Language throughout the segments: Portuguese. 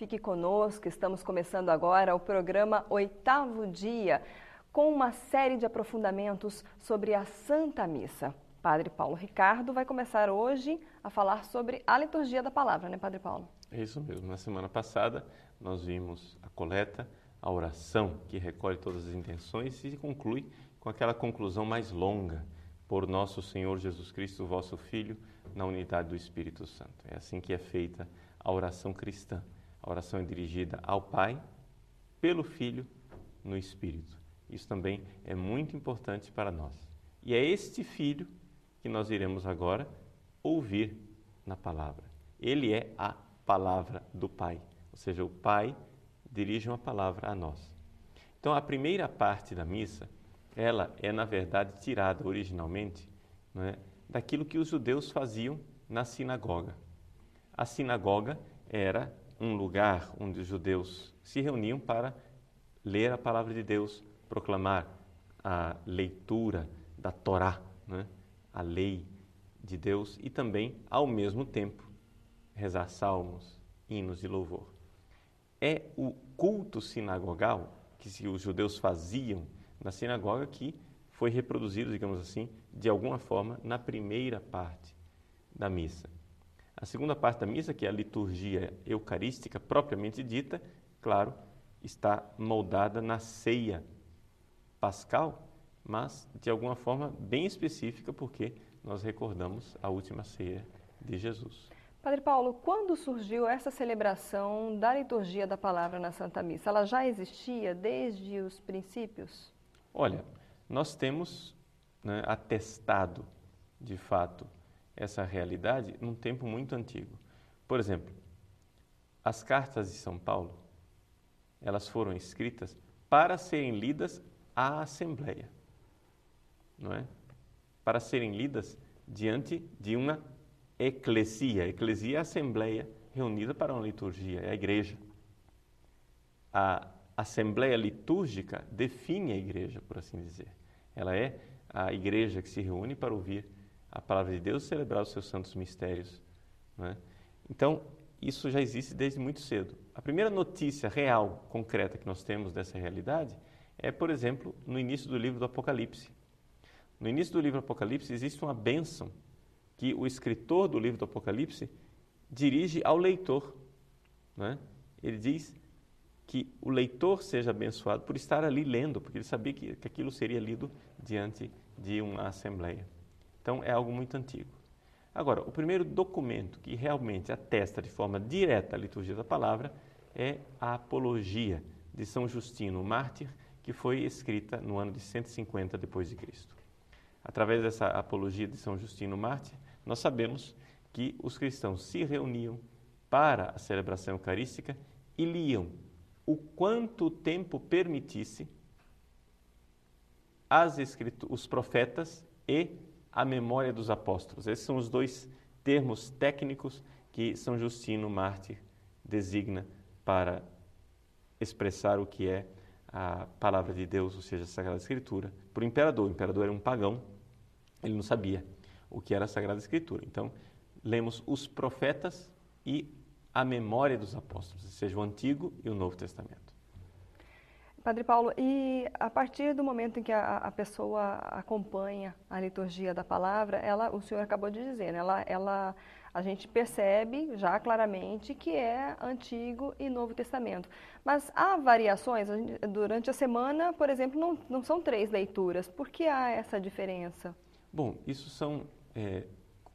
Fique conosco, estamos começando agora o programa Oitavo Dia, com uma série de aprofundamentos sobre a Santa Missa. Padre Paulo Ricardo vai começar hoje a falar sobre a liturgia da palavra, né, Padre Paulo? É isso mesmo. Na semana passada nós vimos a coleta, a oração que recolhe todas as intenções e conclui com aquela conclusão mais longa, por nosso Senhor Jesus Cristo, vosso Filho, na unidade do Espírito Santo. É assim que é feita a oração cristã. A oração é dirigida ao Pai, pelo Filho, no Espírito. Isso também é muito importante para nós. E é este Filho que nós iremos agora ouvir na palavra. Ele é a palavra do Pai, ou seja, o Pai dirige uma palavra a nós. Então, a primeira parte da missa, ela é, na verdade, tirada originalmente, não é, daquilo que os judeus faziam na sinagoga. A sinagoga era um lugar onde os judeus se reuniam para ler a palavra de Deus, proclamar a leitura da Torá, né, a lei de Deus, e também, ao mesmo tempo, rezar salmos, hinos de louvor. É o culto sinagogal que os judeus faziam na sinagoga que foi reproduzido, digamos assim, de alguma forma, na primeira parte da missa. A segunda parte da missa, que é a liturgia eucarística propriamente dita, claro, está moldada na ceia pascal, mas de alguma forma bem específica, porque nós recordamos a última ceia de Jesus. Padre Paulo, quando surgiu essa celebração da liturgia da palavra na Santa Missa? Ela já existia desde os princípios? Olha, nós temos, né, atestado, de fato, essa realidade num tempo muito antigo. Por exemplo, as cartas de São Paulo, elas foram escritas para serem lidas à Assembleia, não é? Para serem lidas diante de uma eclesia. Eclesia é a Assembleia reunida para uma liturgia, é a Igreja. A Assembleia litúrgica define a Igreja, por assim dizer. Ela é a Igreja que se reúne para ouvir a palavra de Deus e celebrar os seus santos mistérios, não é? Então, isso já existe desde muito cedo. A primeira notícia real, concreta que nós temos dessa realidade é, por exemplo, no início do livro do Apocalipse. No início do livro do Apocalipse existe uma bênção que o escritor do livro do Apocalipse dirige ao leitor, não é? Ele diz que o leitor seja abençoado por estar ali lendo, porque ele sabia que aquilo seria lido diante de uma assembleia. Então, é algo muito antigo. Agora, o primeiro documento que realmente atesta de forma direta a liturgia da palavra é a Apologia de São Justino, mártir, que foi escrita no ano de 150 depois de Cristo. Através dessa Apologia de São Justino, mártir, nós sabemos que os cristãos se reuniam para a celebração eucarística e liam o quanto o tempo permitisse os profetas e a memória dos apóstolos. Esses são os dois termos técnicos que São Justino, mártir, designa para expressar o que é a palavra de Deus, ou seja, a Sagrada Escritura, para o imperador. O imperador era um pagão, ele não sabia o que era a Sagrada Escritura. Então, lemos os profetas e a memória dos apóstolos, ou seja, o Antigo e o Novo Testamento. Padre Paulo, e a partir do momento em que a pessoa acompanha a liturgia da palavra, o senhor acabou de dizer, né? A gente percebe já claramente que é Antigo e Novo Testamento. Mas há variações? Durante a semana, por exemplo, não são 3 leituras. Por que há essa diferença? Bom, isso são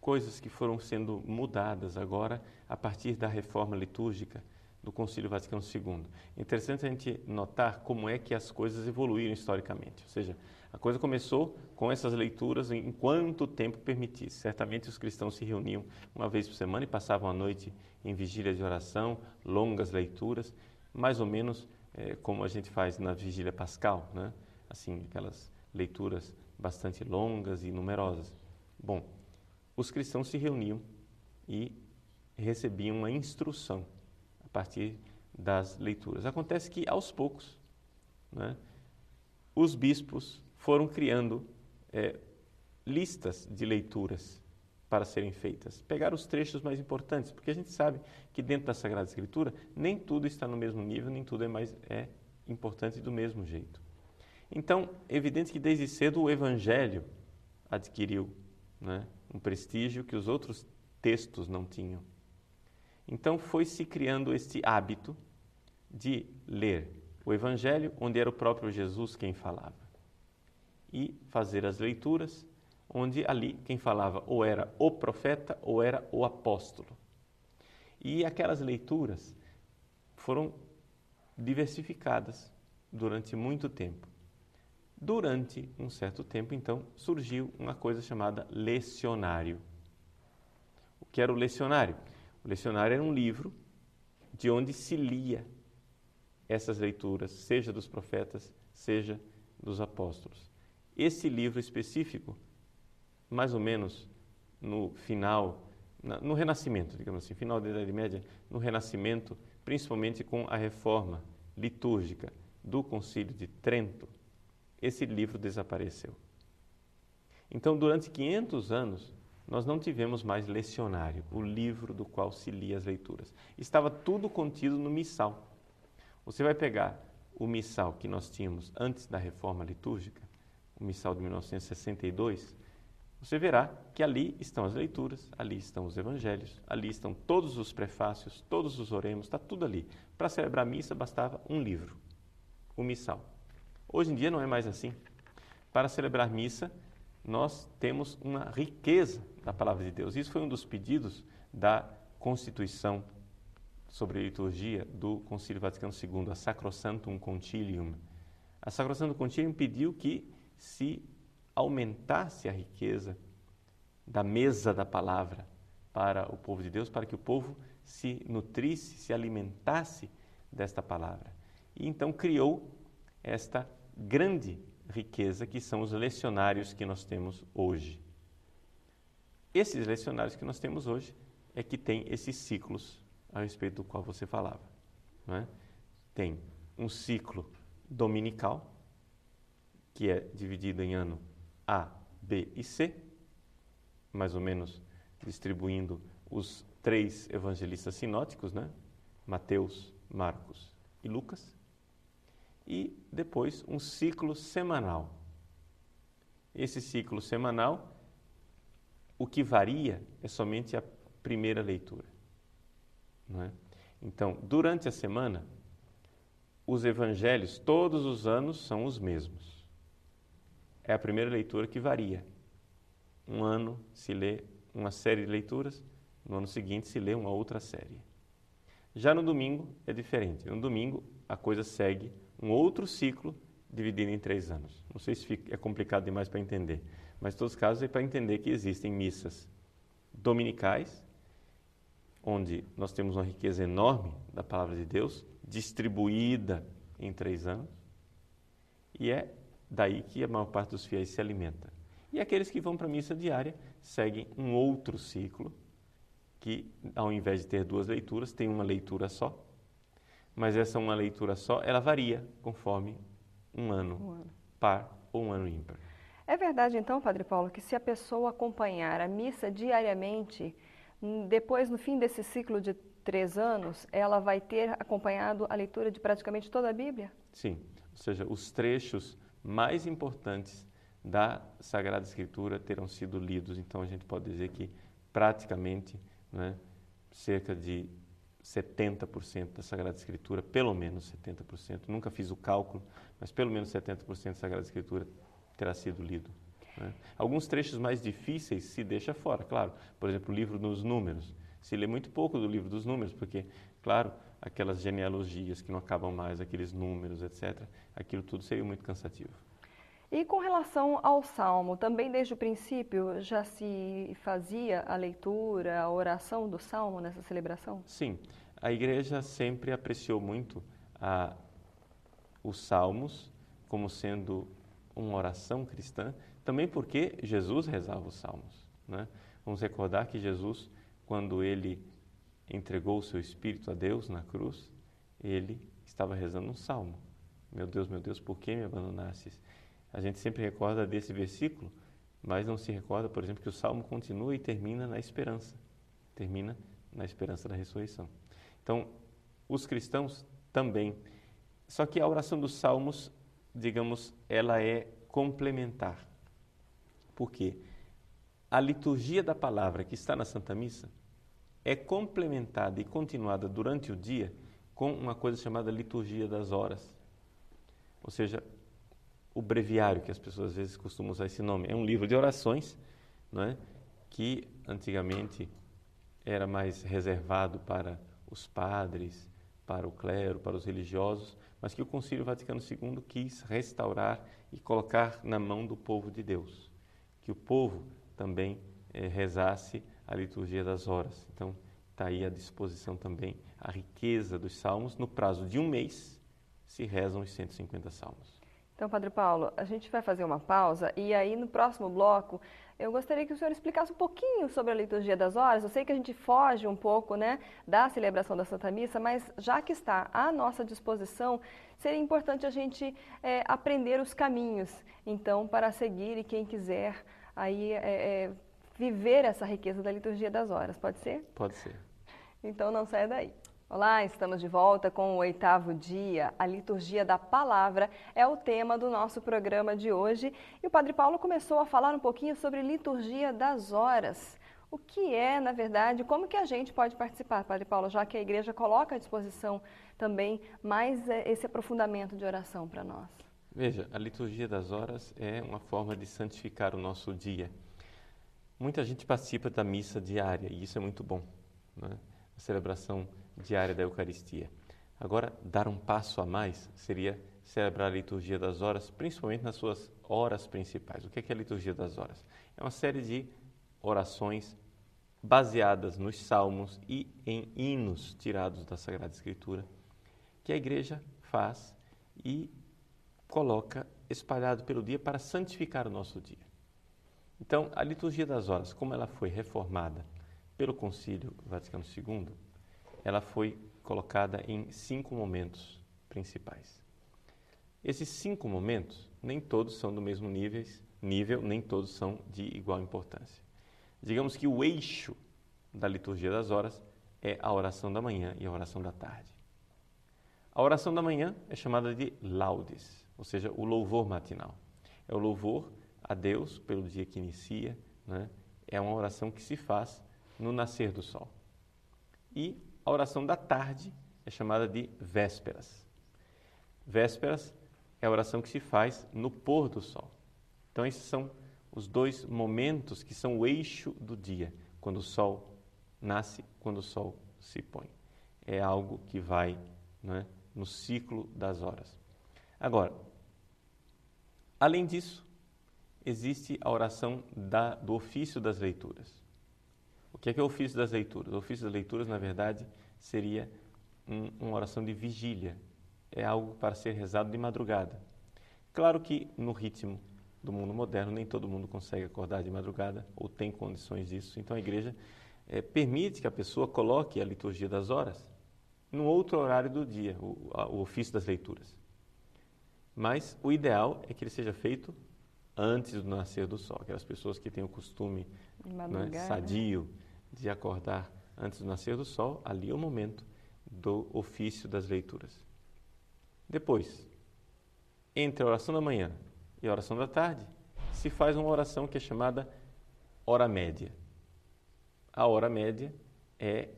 coisas que foram sendo mudadas agora a partir da reforma litúrgica do Concílio Vaticano II. É interessante a gente notar como é que as coisas evoluíram historicamente. Ou seja, a coisa começou com essas leituras enquanto o tempo permitisse. Certamente os cristãos se reuniam uma vez por semana e passavam a noite em vigília de oração, longas leituras, mais ou menos como a gente faz na vigília pascal, né? Assim, aquelas leituras bastante longas e numerosas. Bom, os cristãos se reuniam e recebiam uma instrução a partir das leituras. Acontece que, aos poucos, né, os bispos foram criando listas de leituras para serem feitas. Pegar os trechos mais importantes, porque a gente sabe que dentro da Sagrada Escritura nem tudo está no mesmo nível, nem tudo é importante do mesmo jeito. Então, é evidente que desde cedo o Evangelho adquiriu, né, um prestígio que os outros textos não tinham. Então foi se criando este hábito de ler o Evangelho, onde era o próprio Jesus quem falava, e fazer as leituras, onde ali quem falava ou era o profeta ou era o apóstolo. E aquelas leituras foram diversificadas durante muito tempo. Durante um certo tempo, então, surgiu uma coisa chamada lecionário. O que era o lecionário? O lecionário era um livro de onde se lia essas leituras, seja dos profetas, seja dos apóstolos. Esse livro específico, mais ou menos no final, no Renascimento, digamos assim, final da Idade Média, no Renascimento, principalmente com a reforma litúrgica do Concílio de Trento, esse livro desapareceu. Então, durante 500 anos, nós não tivemos mais lecionário, o livro do qual se lia as leituras. Estava tudo contido no missal. Você vai pegar o missal que nós tínhamos antes da reforma litúrgica, o missal de 1962, você verá que ali estão as leituras, ali estão os evangelhos, ali estão todos os prefácios, todos os oremos, está tudo ali. Para celebrar a missa bastava um livro, o missal. Hoje em dia não é mais assim. Para celebrar missa, nós temos uma riqueza da palavra de Deus. Isso foi um dos pedidos da Constituição sobre a liturgia do Concílio Vaticano II, a Sacrosanctum Concilium. A Sacrosanctum Concilium pediu que se aumentasse a riqueza da mesa da palavra para o povo de Deus, para que o povo se nutrisse, se alimentasse desta palavra. E então criou esta grande riqueza que são os lecionários que nós temos hoje. Esses lecionários que nós temos hoje é que tem esses ciclos a respeito do qual você falava, não é? Tem um ciclo dominical, que é dividido em ano A, B e C, mais ou menos distribuindo os 3 evangelistas sinóticos, né? Mateus, Marcos e Lucas. E depois um ciclo semanal. Esse ciclo semanal, o que varia é somente a primeira leitura, não é? Então, durante a semana, os evangelhos todos os anos são os mesmos. É a primeira leitura que varia. Um ano se lê uma série de leituras, no ano seguinte se lê uma outra série. Já no domingo é diferente. No domingo a coisa segue um outro ciclo dividido em 3 anos. Não sei se é complicado demais para entender, mas em todos os casos é para entender que existem missas dominicais, onde nós temos uma riqueza enorme da palavra de Deus, distribuída em 3 anos, e é daí que a maior parte dos fiéis se alimenta. E aqueles que vão para a missa diária seguem um outro ciclo, que ao invés de ter 2 leituras, tem uma leitura só, mas essa uma leitura só, ela varia conforme um ano par ou um ano ímpar. É verdade então, Padre Paulo, que se a pessoa acompanhar a missa diariamente, depois no fim desse ciclo de 3 anos, ela vai ter acompanhado a leitura de praticamente toda a Bíblia? Sim, ou seja, os trechos mais importantes da Sagrada Escritura terão sido lidos. Então a gente pode dizer que praticamente, né, cerca de 70% da Sagrada Escritura, pelo menos 70%, nunca fiz o cálculo, mas pelo menos 70% da Sagrada Escritura terá sido lido, né? Alguns trechos mais difíceis se deixa fora, claro. Por exemplo, o livro dos Números. Se lê muito pouco do livro dos Números, porque, claro, aquelas genealogias que não acabam mais, aqueles números, etc., aquilo tudo seria muito cansativo. E com relação ao Salmo, também desde o princípio já se fazia a leitura, a oração do Salmo nessa celebração? Sim, a Igreja sempre apreciou muito os Salmos como sendo uma oração cristã, também porque Jesus rezava os Salmos, né? Vamos recordar que Jesus, quando ele entregou o seu Espírito a Deus na cruz, ele estava rezando um Salmo. Meu Deus, por que me abandonastes? A gente sempre recorda desse versículo, mas não se recorda, por exemplo, que o Salmo continua e termina na esperança da ressurreição. Então, os cristãos também. Só que a oração dos Salmos, digamos, ela é complementar. Por quê? A liturgia da palavra que está na Santa Missa é complementada e continuada durante o dia com uma coisa chamada liturgia das horas. Ou seja, o breviário, que as pessoas às vezes costumam usar esse nome, é um livro de orações, não é? Que antigamente era mais reservado para os padres, para o clero, para os religiosos, mas que o Concílio Vaticano II quis restaurar e colocar na mão do povo de Deus. Que o povo também rezasse a liturgia das horas. Então, está aí à disposição também a riqueza dos salmos. No prazo de um mês, se rezam os 150 salmos. Então, Padre Paulo, a gente vai fazer uma pausa e aí no próximo bloco eu gostaria que o senhor explicasse um pouquinho sobre a liturgia das horas. Eu sei que a gente foge um pouco, né, da celebração da Santa Missa, mas já que está à nossa disposição, seria importante a gente aprender os caminhos, então, para seguir e quem quiser aí viver essa riqueza da liturgia das horas. Pode ser? Pode ser. Então, não saia daí. Olá, estamos de volta com o 8º dia. A liturgia da palavra é o tema do nosso programa de hoje. E o Padre Paulo começou a falar um pouquinho sobre liturgia das horas. O que é, na verdade, como que a gente pode participar, Padre Paulo, já que a igreja coloca à disposição também mais esse aprofundamento de oração para nós? Veja, a liturgia das horas é uma forma de santificar o nosso dia. Muita gente participa da missa diária e isso é muito bom, né? A celebração diária da Eucaristia. Agora, dar um passo a mais seria celebrar a liturgia das horas, principalmente nas suas horas principais. O que é a liturgia das horas? É uma série de orações baseadas nos salmos e em hinos tirados da Sagrada Escritura, que a igreja faz e coloca espalhado pelo dia para santificar o nosso dia. Então, a liturgia das horas, como ela foi reformada pelo Concílio Vaticano II, ela foi colocada em 5 momentos principais. Esses 5 momentos, nem todos são do mesmo nível, nem todos são de igual importância. Digamos que o eixo da liturgia das horas é a oração da manhã e a oração da tarde. A oração da manhã é chamada de laudes, ou seja, o louvor matinal. É o louvor a Deus pelo dia que inicia, né? É uma oração que se faz no nascer do sol. E a oração da tarde é chamada de vésperas. Vésperas é a oração que se faz no pôr do sol. Então, esses são os 2 momentos que são o eixo do dia, quando o sol nasce, quando o sol se põe. É algo que vai, né, no ciclo das horas. Agora, além disso, existe a oração do ofício das leituras. O que é o ofício das leituras? O ofício das leituras, na verdade, seria uma oração de vigília. É algo para ser rezado de madrugada. Claro que no ritmo do mundo moderno, nem todo mundo consegue acordar de madrugada ou tem condições disso. Então a igreja permite que a pessoa coloque a liturgia das horas num outro horário do dia, o ofício das leituras. Mas o ideal é que ele seja feito antes do nascer do sol. Aquelas pessoas que têm o costume sadio de acordar antes do nascer do sol, ali é o momento do ofício das leituras. Depois, entre a oração da manhã e a oração da tarde, se faz uma oração que é chamada hora média. A hora média é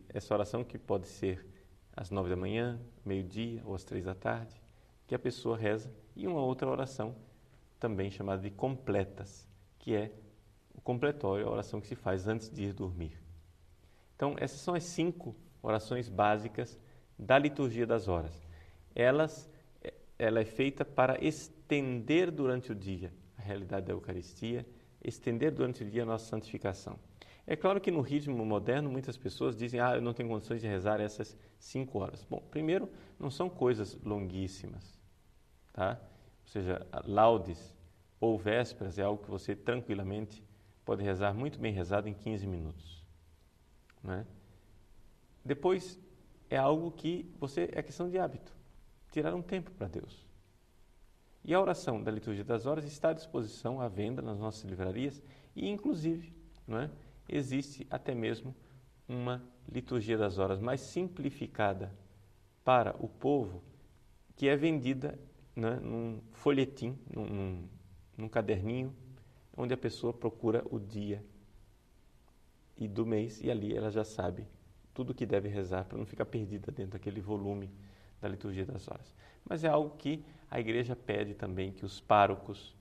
essa oração que pode ser às 9 da manhã, meio-dia ou às 3 da tarde, que a pessoa reza, e uma outra oração também chamada de completas, que é o completório, a oração que se faz antes de ir dormir. Então, essas são as 5 orações básicas da liturgia das horas. Ela é feita para estender durante o dia a realidade da Eucaristia, estender durante o dia a nossa santificação. É claro que no ritmo moderno muitas pessoas dizem eu não tenho condições de rezar essas 5 horas. Bom, primeiro, não são coisas longuíssimas, tá? Ou seja, laudes ou vésperas é algo que você tranquilamente pode rezar, muito bem rezado, em 15 minutos. Né? Depois, é algo que é questão de hábito, tirar um tempo para Deus. E a oração da Liturgia das Horas está à disposição, à venda nas nossas livrarias e, inclusive, não é, existe até mesmo uma Liturgia das Horas mais simplificada para o povo, que é vendida, né, num folhetim, num caderninho, onde a pessoa procura o dia e do mês e ali ela já sabe tudo o que deve rezar para não ficar perdida dentro daquele volume da Liturgia das Horas. Mas é algo que a Igreja pede também que os párocos,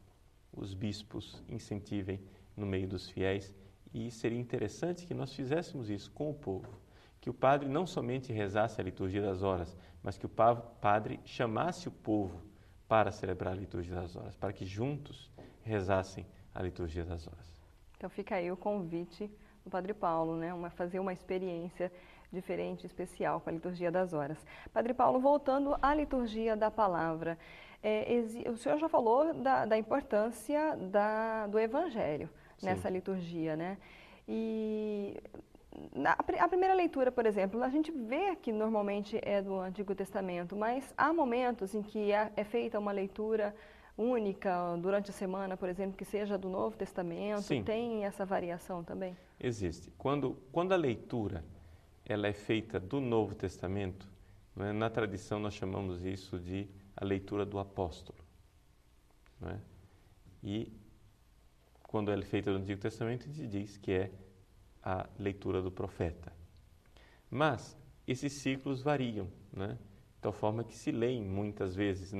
os bispos incentivem no meio dos fiéis, e seria interessante que nós fizéssemos isso com o povo, que o padre não somente rezasse a Liturgia das Horas, mas que o padre chamasse o povo para celebrar a Liturgia das Horas, para que juntos rezassem a Liturgia das Horas. Então fica aí o convite do Padre Paulo, né? Fazer uma experiência diferente, especial com a Liturgia das Horas. Padre Paulo, voltando à Liturgia da Palavra, o senhor já falou da importância do Evangelho nessa liturgia, né? E a primeira leitura, por exemplo, a gente vê que normalmente é do Antigo Testamento, mas há momentos em que é feita uma leitura única durante a semana, por exemplo, que seja do Novo Testamento. Sim. Tem essa variação também? Existe. Quando a leitura ela é feita do Novo Testamento, não é? Na tradição nós chamamos isso de a leitura do apóstolo. Não é? E quando ela é feita do Antigo Testamento, a gente diz que é a leitura do profeta. Mas esses ciclos variam, né? De tal forma que se leem muitas vezes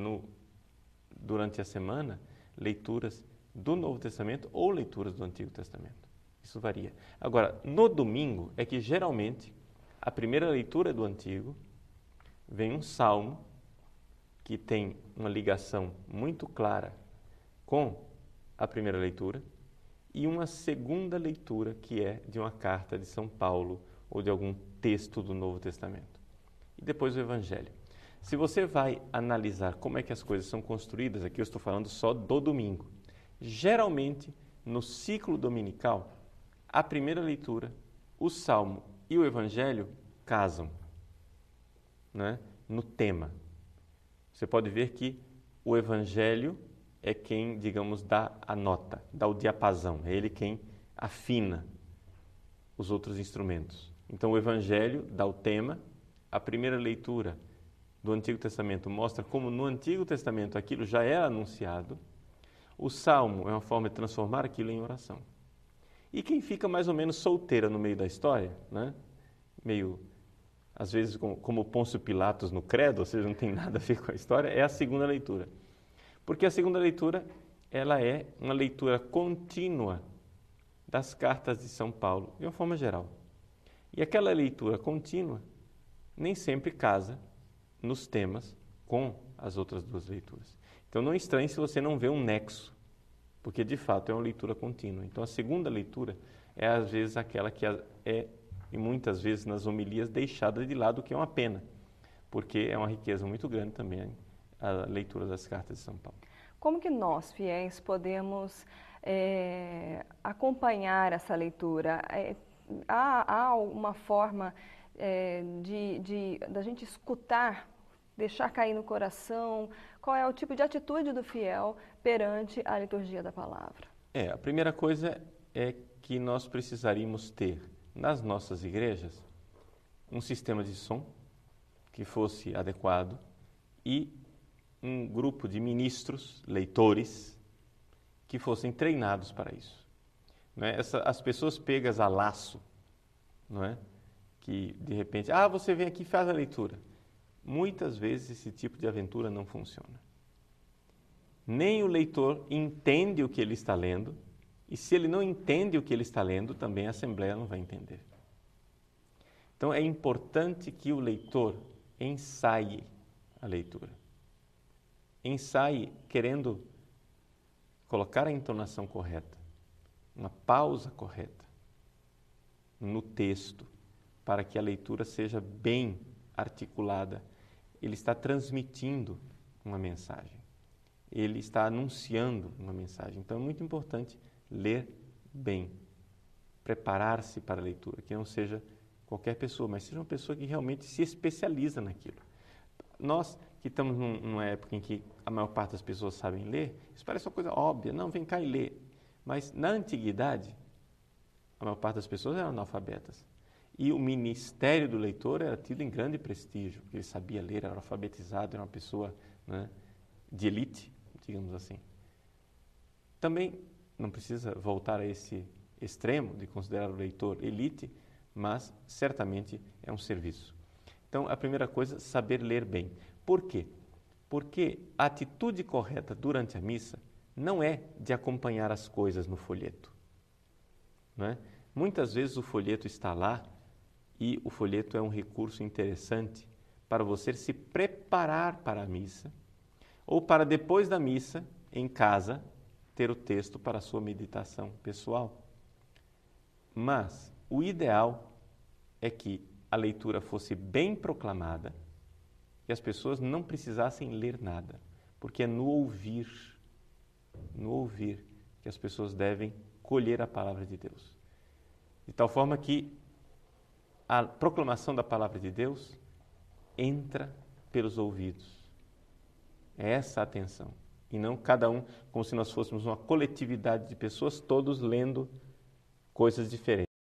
durante a semana leituras do Novo Testamento ou leituras do Antigo Testamento. Isso varia. Agora, no domingo é que geralmente a primeira leitura é do Antigo, vem um salmo que tem uma ligação muito clara com a primeira leitura e uma segunda leitura que é de uma carta de São Paulo ou de algum texto do Novo Testamento. E depois o Evangelho. Se você vai analisar como é que as coisas são construídas, aqui eu estou falando só do domingo. Geralmente, no ciclo dominical, a primeira leitura, o Salmo e o Evangelho casam, né, no tema. Você pode ver que o Evangelho é quem, digamos, dá a nota, dá o diapasão, é ele quem afina os outros instrumentos. Então, o Evangelho dá o tema, a primeira leitura do Antigo Testamento mostra como no Antigo Testamento aquilo já é anunciado, o Salmo é uma forma de transformar aquilo em oração. E quem fica mais ou menos solteira no meio da história, né? Meio, às vezes, como Pôncio Pilatos no credo, ou seja, não tem nada a ver com a história, é a segunda leitura. Porque a segunda leitura, ela é uma leitura contínua das cartas de São Paulo, de uma forma geral. E aquela leitura contínua nem sempre casa nos temas com as outras duas leituras. Então não estranhe se você não vê um nexo, porque de fato é uma leitura contínua. Então a segunda leitura é às vezes aquela que é, e muitas vezes nas homilias, deixada de lado, o que é uma pena, porque é uma riqueza muito grande também a leitura das cartas de São Paulo. Como que nós, fiéis, podemos acompanhar essa leitura? Há uma forma da gente escutar, deixar cair no coração? Qual é o tipo de atitude do fiel perante a liturgia da palavra? A primeira coisa é que nós precisaríamos ter nas nossas igrejas um sistema de som que fosse adequado e um grupo de ministros, leitores, que fossem treinados para isso. Não é? As pessoas pegas a laço, não é? Que de repente, você vem aqui e faz a leitura. Muitas vezes esse tipo de aventura não funciona. Nem o leitor entende o que ele está lendo, e se ele não entende o que ele está lendo, também a Assembleia não vai entender. Então é importante que o leitor ensaie a leitura. Ensaie querendo colocar a entonação correta, uma pausa correta no texto, para que a leitura seja bem articulada. Ele está transmitindo uma mensagem, ele está anunciando uma mensagem. Então é muito importante ler bem, preparar-se para a leitura, que não seja qualquer pessoa, mas seja uma pessoa que realmente se especializa naquilo. nós que estamos numa época em que a maior parte das pessoas sabem ler, isso parece uma coisa óbvia, não, vem cá e lê. Mas na antiguidade, a maior parte das pessoas eram analfabetas. E o ministério do leitor era tido em grande prestígio, porque ele sabia ler, era alfabetizado, era uma pessoa, né, de elite, digamos assim. Também não precisa voltar a esse extremo de considerar o leitor elite, mas certamente é um serviço. Então, a primeira coisa, saber ler bem. Por quê? Porque a atitude correta durante a missa não é de acompanhar as coisas no folheto. Não é? Muitas vezes o folheto está lá e o folheto é um recurso interessante para você se preparar para a missa ou para depois da missa, em casa, ter o texto para a sua meditação pessoal. Mas o ideal é que a leitura fosse bem proclamada e as pessoas não precisassem ler nada, porque é no ouvir que as pessoas devem colher a palavra de Deus. De tal forma que a proclamação da palavra de Deus entra pelos ouvidos. É essa a atenção. E não cada um, como se nós fôssemos uma coletividade de pessoas, todos lendo coisas diferentes.